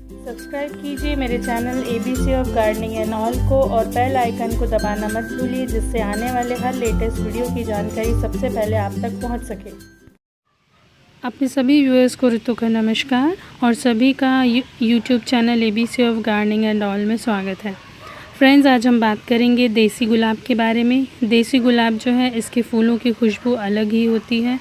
Subscribe कीजिए मेरे channel ABC of gardening and all को और बेल आइकन को दबाना मत भूलिए, जिससे आने वाले हर लेटेस्ट वीडियो की जानकारी सबसे पहले आप तक पहुंच सके। अपने सभी व्यूअर्स को ऋतु का नमस्कार और सभी का YouTube channel ABC of gardening and all में स्वागत है। फ्रेंड्स, आज हम बात करेंगे देसी गुलाब के बारे में। देसी गुलाब जो है, इसके फूलों की खुशबू अलग ही होती है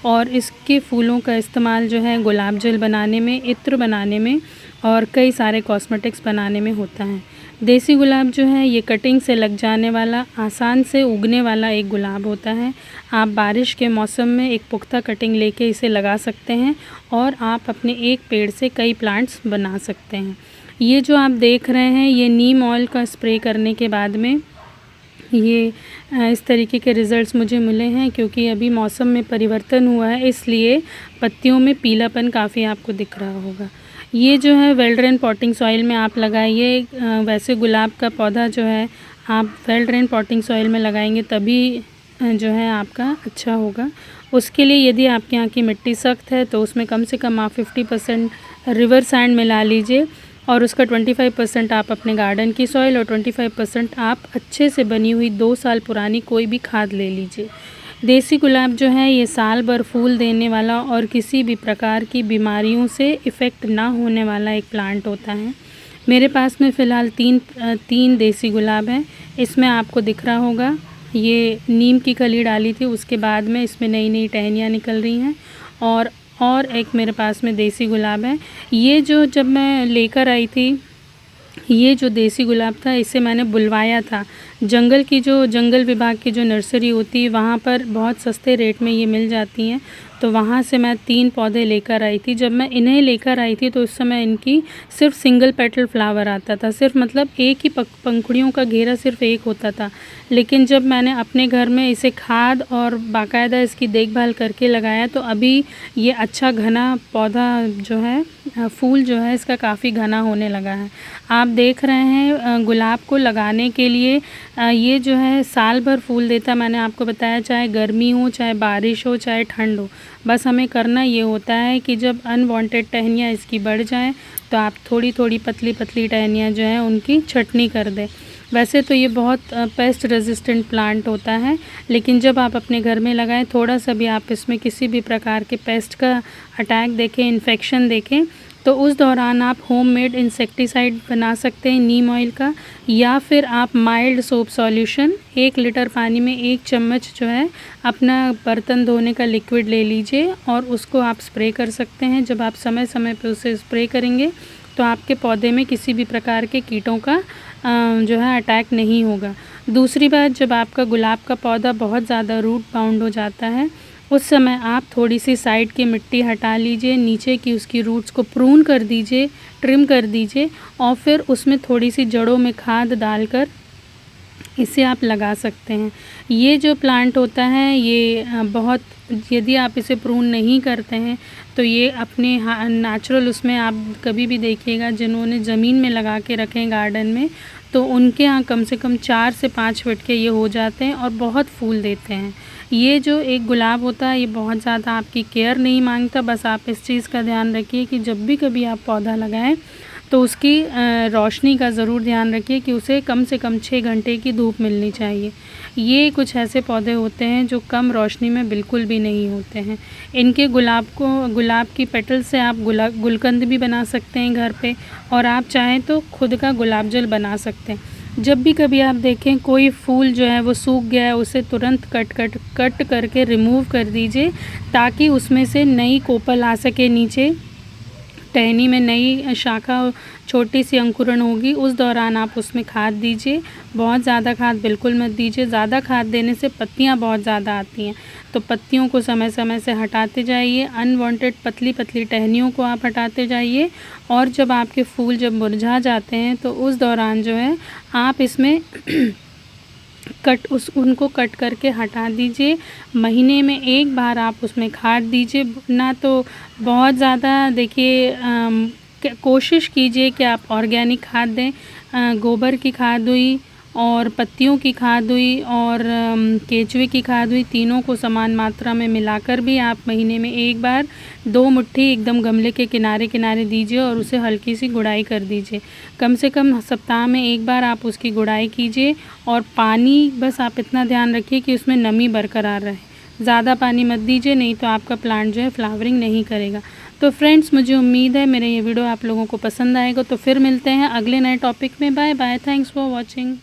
और इसके फूलों का इस्तेमाल जो है गुलाब जल बनाने में, इत्र बनाने में और कई सारे कॉस्मेटिक्स बनाने में होता है। देसी गुलाब जो है ये कटिंग से लग जाने वाला, आसान से उगने वाला एक गुलाब होता है। आप बारिश के मौसम में एक पुख्ता कटिंग लेके इसे लगा सकते हैं और आप अपने एक पेड़ से कई प्लांट्स बना सकते हैं। ये जो आप देख रहे हैं, ये नीम ऑयल का स्प्रे करने के बाद में ये इस तरीके के रिज़ल्ट्स मुझे मिले हैं, क्योंकि अभी मौसम में परिवर्तन हुआ है, इसलिए पत्तियों में पीलापन काफ़ी आपको दिख रहा होगा। ये जो है वेल ड्रेन पॉटिंग सॉइल में आप लगाइए। वैसे गुलाब का पौधा जो है आप वेल ड्रेन पॉटिंग सॉइल में लगाएंगे तभी जो है आपका अच्छा होगा। उसके लिए यदि आपके यहाँ की मिट्टी सख्त है तो उसमें कम से कम आप 50% रिवर सैंड मिला लीजिए और उसका 25% आप अपने गार्डन की सॉइल और 25% आप अच्छे से बनी हुई 2 साल पुरानी कोई भी खाद ले लीजिए। देसी गुलाब जो है ये साल भर फूल देने वाला और किसी भी प्रकार की बीमारियों से इफ़ेक्ट ना होने वाला एक प्लांट होता है। मेरे पास में फ़िलहाल तीन देसी गुलाब हैं। इसमें आपको दिख रहा होगा, ये नीम की कली डाली थी, उसके बाद में इसमें नई नई टहनियाँ निकल रही हैं और एक मेरे पास में देसी गुलाब है। ये जो जब मैं लेकर आई थी, ये जो देसी गुलाब था इसे मैंने बुलवाया था। जंगल विभाग की जो नर्सरी होती है वहाँ पर बहुत सस्ते रेट में ये मिल जाती हैं, तो वहाँ से मैं 3 पौधे लेकर आई थी। जब मैं इन्हें लेकर आई थी तो उस समय इनकी सिर्फ सिंगल पेटल फ्लावर आता था, सिर्फ मतलब एक ही पंखुड़ियों का घेरा सिर्फ एक होता था। लेकिन जब मैंने अपने घर में इसे खाद और बाकायदा इसकी देखभाल करके लगाया तो अभी ये अच्छा घना पौधा जो है, फूल जो है इसका काफ़ी घना होने लगा है। आप देख रहे हैं गुलाब को लगाने के लिए ये जो है साल भर फूल देता। मैंने आपको बताया, चाहे गर्मी हो, चाहे बारिश हो, चाहे ठंड हो, बस हमें करना ये होता है कि जब अनवांटेड टहनियाँ इसकी बढ़ जाएं तो आप थोड़ी थोड़ी पतली पतली टहनियाँ जो हैं उनकी छटनी कर दें। वैसे तो ये बहुत पेस्ट रेजिस्टेंट प्लांट होता है, लेकिन जब आप अपने घर में लगाएं, थोड़ा सा भी आप इसमें किसी भी प्रकार के पेस्ट का अटैक देखें, इन्फेक्शन देखें, तो उस दौरान आप होममेड इंसेक्टिसाइड बना सकते हैं नीम ऑयल का, या फिर आप माइल्ड सोप सॉल्यूशन 1 लीटर पानी में 1 चम्मच जो है अपना बर्तन धोने का लिक्विड ले लीजिए और उसको आप स्प्रे कर सकते हैं। जब आप समय समय पर उसे स्प्रे करेंगे तो आपके पौधे में किसी भी प्रकार के कीटों का जो है अटैक नहीं होगा। दूसरी बात, जब आपका गुलाब का पौधा बहुत ज़्यादा रूट बाउंड हो जाता है उस समय आप थोड़ी सी साइड की मिट्टी हटा लीजिए, नीचे की उसकी रूट्स को प्रून कर दीजिए, ट्रिम कर दीजिए और फिर उसमें थोड़ी सी जड़ों में खाद डालकर इसे आप लगा सकते हैं। ये जो प्लांट होता है ये बहुत, यदि आप इसे प्रून नहीं करते हैं तो ये अपने नेचुरल, उसमें आप कभी भी देखिएगा जिन्होंने ज़मीन में लगा के रखे हैं गार्डन में, तो उनके यहाँ कम से कम 4 से 5 फीट के ये हो जाते हैं और बहुत फूल देते हैं। ये जो एक गुलाब होता है ये बहुत ज़्यादा आपकी केयर नहीं मांगता। बस आप इस चीज़ का ध्यान रखिए कि जब भी कभी आप पौधा लगाएं तो उसकी रोशनी का ज़रूर ध्यान रखिए कि उसे कम से कम 6 घंटे की धूप मिलनी चाहिए। ये कुछ ऐसे पौधे होते हैं जो कम रोशनी में बिल्कुल भी नहीं होते हैं। इनके गुलाब की पेटल से आप गुलकंद भी बना सकते हैं घर पे, और आप चाहें तो खुद का गुलाब जल बना सकते हैं। जब भी कभी आप देखें कोई फूल जो है वो सूख गया है, उसे तुरंत कट करके रिमूव कर दीजिए, ताकि उसमें से नई कोपल आ सके, नीचे टहनी में नई शाखा, छोटी सी अंकुरण होगी। उस दौरान आप उसमें खाद दीजिए। बहुत ज़्यादा खाद बिल्कुल मत दीजिए, ज़्यादा खाद देने से पत्तियां बहुत ज़्यादा आती हैं, तो पत्तियों को समय समय से हटाते जाइए। अनवांटेड पतली पतली टहनियों को आप हटाते जाइए और जब आपके फूल जब मुरझा जाते हैं तो उस दौरान जो है आप इसमें उनको कट करके हटा दीजिए। महीने में 1 बार आप उसमें खाद दीजिए, ना तो बहुत ज़्यादा। देखिए, कोशिश कीजिए कि आप ऑर्गेनिक खाद दें। गोबर की खाद हुई और पत्तियों की खाद हुई और केचुए की खाद हुई, तीनों को समान मात्रा में मिलाकर भी आप महीने में एक बार 2 मुट्ठी एकदम गमले के किनारे किनारे दीजिए और उसे हल्की सी गुड़ाई कर दीजिए। कम से कम सप्ताह में एक बार आप उसकी गुड़ाई कीजिए और पानी बस आप इतना ध्यान रखिए कि उसमें नमी बरकरार रहे। ज़्यादा पानी मत दीजिए, नहीं तो आपका प्लांट जो है फ्लावरिंग नहीं करेगा। तो फ्रेंड्स, मुझे उम्मीद है मेरा ये वीडियो आप लोगों को पसंद आएगा। तो फिर मिलते हैं अगले नए टॉपिक में। Bye bye, thanks for watching.